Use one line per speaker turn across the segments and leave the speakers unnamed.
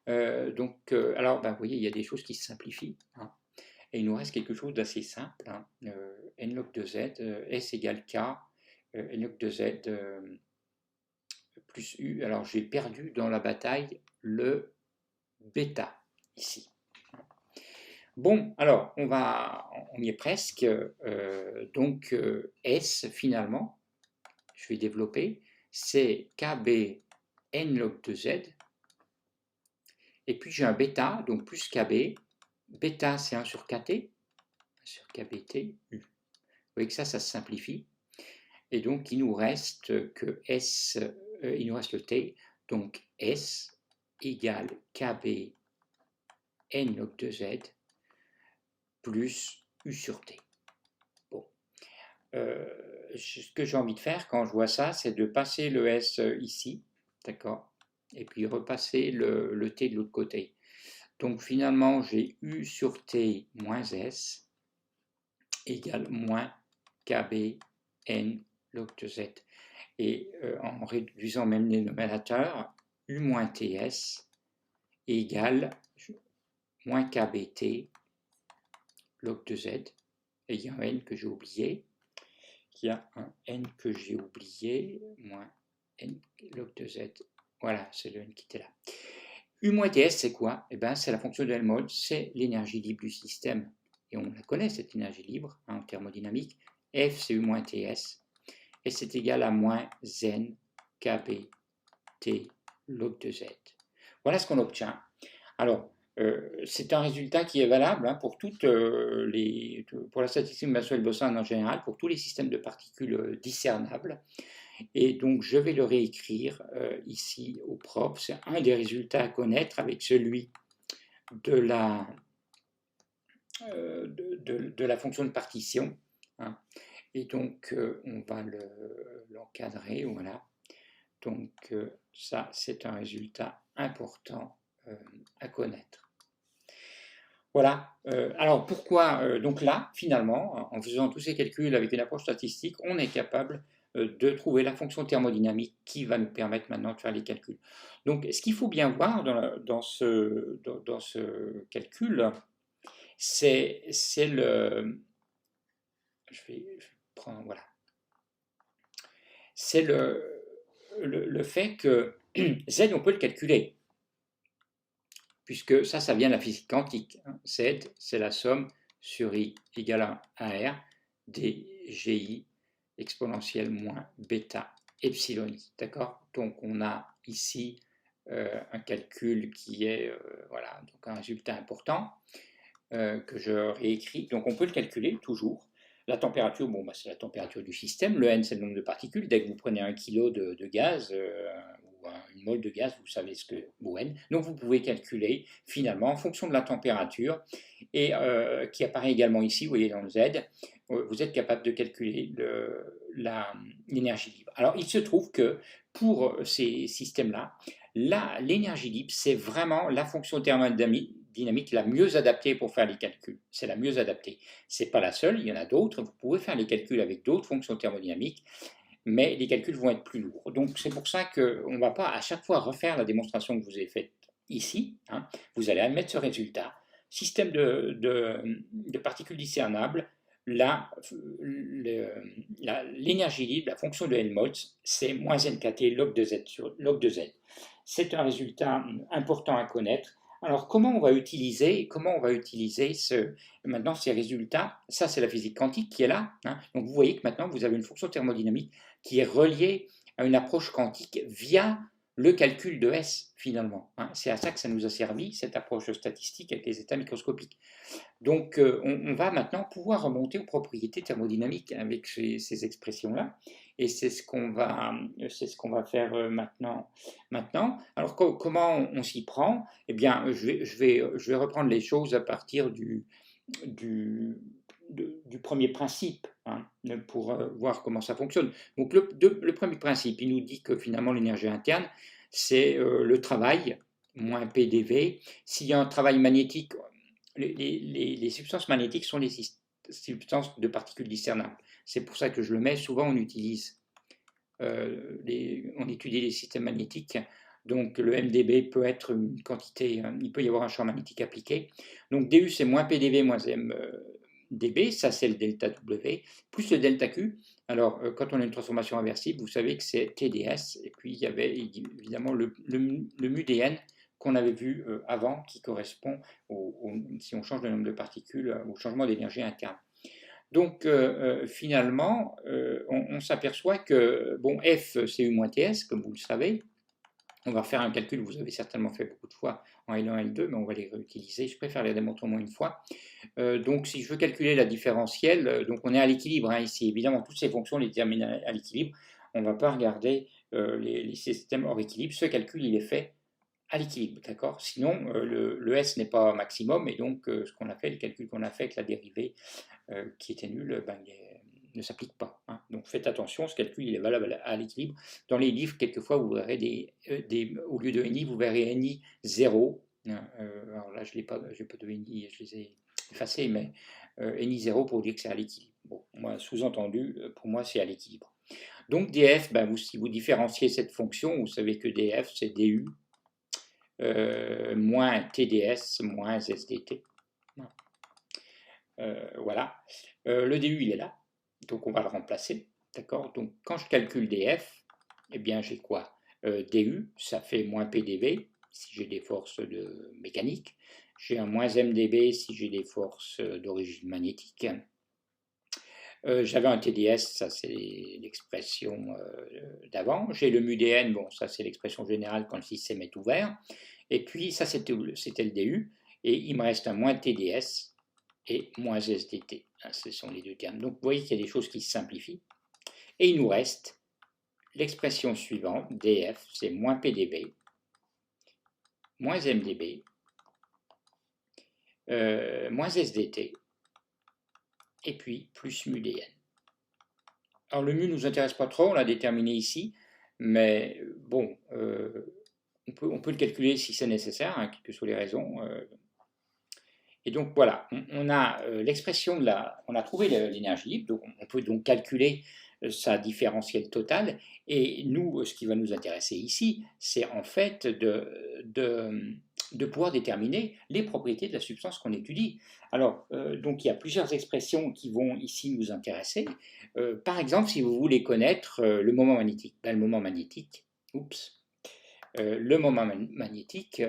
Alors, ben, vous voyez, il y a des choses qui se simplifient, hein, et il nous reste quelque chose d'assez simple, hein, n log de z, s égale k, n log de z plus u. Alors, j'ai perdu dans la bataille le bêta, ici. Bon, alors, on y est presque. S, finalement, je vais développer, c'est kb n log de z, et puis j'ai un bêta, donc plus kb. Bêta, c'est 1 sur kt, 1 sur kbt, u. Vous voyez que ça se simplifie. Et donc, il nous reste que S, il nous reste le T, donc S égale kb n log de z plus u sur t. Bon. Ce que j'ai envie de faire quand je vois ça, c'est de passer le S ici, d'accord, et puis repasser le t de l'autre côté. Donc finalement, j'ai u sur t moins s égale moins kb n log de z. Et en réduisant même les nominateurs, u moins ts égale moins kbt log de z. Et il y a un n que j'ai oublié. Il y a un n que j'ai oublié, moins n log de z. Voilà, c'est le n qui était là. U moins ts, c'est quoi? Eh bien, c'est la fonction de Helmholtz, c'est l'énergie libre du système. Et on la connaît, cette énergie libre, hein, en thermodynamique. F, c'est U moins ts. Et c'est égal à moins n kb t log de z. Voilà ce qu'on obtient. Alors, c'est un résultat qui est valable, hein, pour la statistique de Maxwell-Boson en général, pour tous les systèmes de particules discernables. Et donc, je vais le réécrire ici au propre. C'est un des résultats à connaître avec celui de la fonction de partition, hein. Et donc, on va l'encadrer, voilà. Donc, ça, c'est un résultat important à connaître. Voilà. Alors, pourquoi donc là, finalement, en faisant tous ces calculs avec une approche statistique, on est capable de trouver la fonction thermodynamique qui va nous permettre maintenant de faire les calculs. Donc, ce qu'il faut bien voir dans ce calcul, c'est le... Je vais prendre... Voilà. C'est le fait que Z, on peut le calculer, puisque ça vient de la physique quantique. Z, c'est la somme sur I égale à R des GI exponentielle moins bêta epsilon I. D'accord? Donc on a ici un calcul qui est voilà, donc un résultat important que je réécris. Donc on peut le calculer toujours. La température, bon, bah, c'est la température du système. Le N, c'est le nombre de particules. Dès que vous prenez 1 kg de gaz, ou une mole de gaz, vous savez ce que vaut N. Donc vous pouvut calculer, finalement, en fonction de la température, et qui apparaît également ici, vous voyez dans le Z, vous êtes capable de calculer l'énergie libre. Alors il se trouve que pour ces systèmes-là, l'énergie libre, c'est vraiment la fonction thermodynamique la mieux adaptée pour faire les calculs. C'est la mieux adaptée. Ce n'est pas la seule, il y en a d'autres. Vous pouvez faire les calculs avec d'autres fonctions thermodynamiques, mais les calculs vont être plus lourds. Donc c'est pour ça qu'on ne va pas à chaque fois refaire la démonstration que vous avez faite ici, hein. Vous allez admettre ce résultat. Système de particules discernables, l'énergie libre, la fonction de Helmholtz, c'est moins nkt log de z sur log de z. C'est un résultat important à connaître. Alors comment on va utiliser maintenant ces résultats? Ça, c'est la physique quantique qui est là, hein. Donc vous voyez que maintenant vous avez une fonction thermodynamique qui est reliée à une approche quantique via le calcul de S, finalement, hein. C'est à ça que ça nous a servi, cette approche statistique avec les états microscopiques. Donc on va maintenant pouvoir remonter aux propriétés thermodynamiques avec ces expressions-là. Et c'est ce qu'on va faire maintenant. Alors comment on s'y prend? Eh bien, je vais reprendre les choses à partir du premier principe, hein, pour voir comment ça fonctionne. Donc le premier principe, il nous dit que finalement l'énergie interne, c'est le travail, moins PDV. S'il y a un travail magnétique, les substances magnétiques sont les substances de particules discernables. C'est pour ça que je le mets. Souvent, on étudie les systèmes magnétiques Donc le MdB peut être une quantité, il peut y avoir un champ magnétique appliqué. Donc du c'est moins PDV moins MdB, ça c'est le delta W, plus le delta Q. Alors quand on a une transformation inversible, vous savez que c'est TdS, et puis il y avait évidemment le mu dN qu'on avait vu avant, qui correspond, si on change le nombre de particules, au changement d'énergie interne. Donc finalement, on s'aperçoit que, bon, F c'est U-TS, comme vous le savez. On va refaire un calcul, vous avez certainement fait beaucoup de fois en L1, L2, mais on va les réutiliser. Je préfère les démontrer au moins une fois. Donc si je veux calculer la différentielle, donc on est à l'équilibre ici. Évidemment, toutes ces fonctions les déterminent à l'équilibre. On ne va pas regarder les systèmes hors équilibre. Ce calcul, il est fait à l'équilibre, d'accord? Sinon, le S n'est pas maximum, et donc ce qu'on a fait, le calcul qu'on a fait avec la dérivée qui était nulle, ben, ne s'applique pas. Hein. Donc faites attention, ce calcul il est valable à l'équilibre. Dans les livres, quelquefois, vous verrez au lieu de NI, vous verrez NI 0. Alors là, je n'ai pas de NI, je les ai effacés, mais NI 0 pour dire que c'est à l'équilibre. Bon, moi, sous-entendu, pour moi, c'est à l'équilibre. Donc df, ben, si vous différenciez cette fonction, vous savez que df, c'est du moins tds moins sdt. Voilà. Le du, il est là. Donc, on va le remplacer. D'accord? Donc, quand je calcule df, eh bien, j'ai quoi? du, ça fait moins pdv, si j'ai des forces de mécanique. J'ai un moins mdb si j'ai des forces d'origine magnétique. J'avais un TdS, ça c'est l'expression d'avant. J'ai le mu dn, bon, ça c'est l'expression générale quand le système est ouvert. Et puis, ça c'était le du. Et il me reste un moins TdS et moins SDT. Ce sont les deux termes. Donc vous voyez qu'il y a des choses qui se simplifient. Et il nous reste l'expression suivante, df, c'est moins PdV, moins MdB, moins SDT, et puis plus mu dn. Alors le mu ne nous intéresse pas trop, on l'a déterminé ici, mais bon, on peut le calculer si c'est nécessaire, hein, quelles que soient les raisons. Et donc voilà, on a l'expression on a trouvé l'énergie libre, donc on peut donc calculer sa différentielle totale. Et nous, ce qui va nous intéresser ici, c'est en fait de pouvoir déterminer les propriétés de la substance qu'on étudie. Alors, donc il y a plusieurs expressions qui vont ici nous intéresser. Par exemple, si vous voulez connaître le moment magnétique, le moment magnétique, le moment magnétique,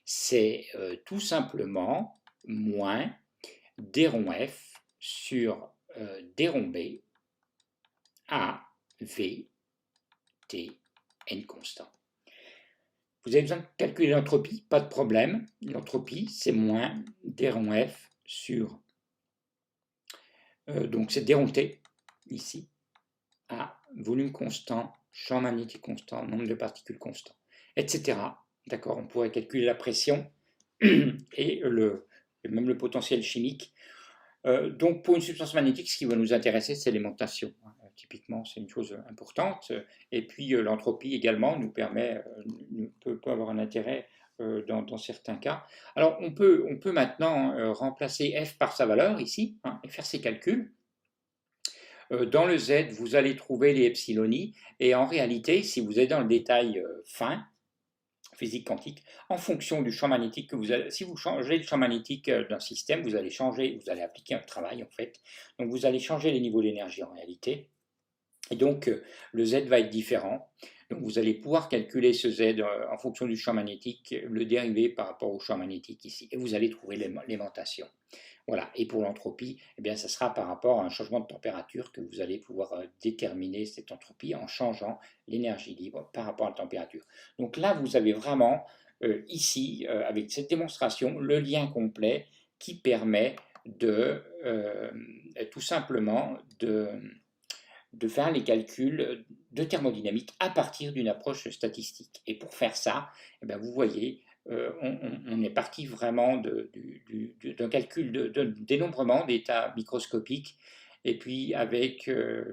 c'est tout simplement moins d rond f sur d rond b a v t n constant. Vous avez besoin de calculer l'entropie, pas de problème. L'entropie, c'est moins d rond f sur, donc c'est d rond t, ici, à volume constant, champ magnétique constant, nombre de particules constant, etc. D'accord, on pourrait calculer la pression et même le potentiel chimique. Donc pour une substance magnétique, ce qui va nous intéresser, c'est l'aimantation. Typiquement, c'est une chose importante. Et puis l'entropie également nous permet, peut avoir un intérêt dans certains cas. Alors on peut maintenant remplacer f par sa valeur ici, hein, et faire ses calculs. Dans le z, vous allez trouver les epsiloni, et en réalité, si vous êtes dans le détail fin, physique quantique, en fonction du champ magnétique que vous allez. Si vous changez le champ magnétique d'un système, vous allez appliquer un travail en fait. Donc vous allez changer les niveaux d'énergie en réalité. Et donc le Z va être différent. Donc vous allez pouvoir calculer ce Z en fonction du champ magnétique, le dériver par rapport au champ magnétique ici. Et vous allez trouver l'aimantation. Voilà. Et pour l'entropie, eh bien, ça sera par rapport à un changement de température que vous allez pouvoir déterminer cette entropie en changeant l'énergie libre par rapport à la température. Donc là, vous avez vraiment ici, avec cette démonstration, le lien complet qui permet tout simplement de faire les calculs de thermodynamique à partir d'une approche statistique. Et pour faire ça, eh bien, vous voyez, on est parti vraiment d'un calcul de dénombrement d'états microscopiques et puis avec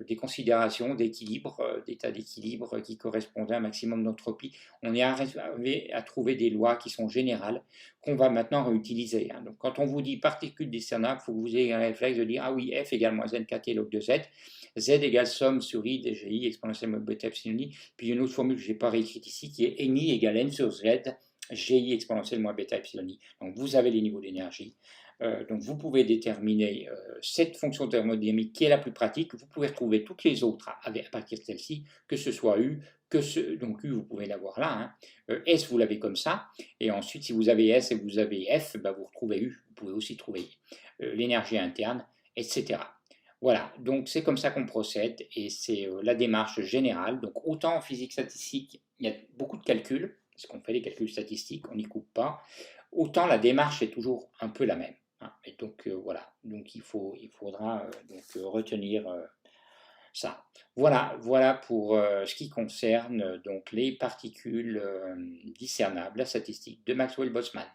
des considérations d'équilibre, d'état d'équilibre qui correspondent à un maximum d'entropie. On est arrivé à trouver des lois qui sont générales, qu'on va maintenant réutiliser. Hein. Donc quand on vous dit particules discernables, il faut que vous ayez un réflexe de dire, ah oui, F égale moins n kt log de Z, Z égale somme sur I dgi exponentielle moins bêta epsilon I, puis une autre formule que je n'ai pas réécrite ici, qui est ni égale n sur Z, gi exponentielle moins bêta epsilon I. Donc vous avez les niveaux d'énergie. Donc vous pouvez déterminer cette fonction thermodynamique qui est la plus pratique. Vous pouvez retrouver toutes les autres à partir de celle-ci, que ce soit U, donc U vous pouvez l'avoir là, hein. S vous l'avez comme ça, et ensuite si vous avez S et vous avez F, bah, vous retrouvez U, vous pouvez aussi trouver l'énergie interne, etc. Voilà, donc c'est comme ça qu'on procède, et c'est la démarche générale. Donc autant en physique statistique, il y a beaucoup de calculs, parce qu'on fait des calculs statistiques, on n'y coupe pas, autant la démarche est toujours un peu la même. Hein. Et donc voilà, donc il faudra retenir ça. Voilà pour ce qui concerne donc les particules discernables, la statistique de Maxwell-Boltzmann.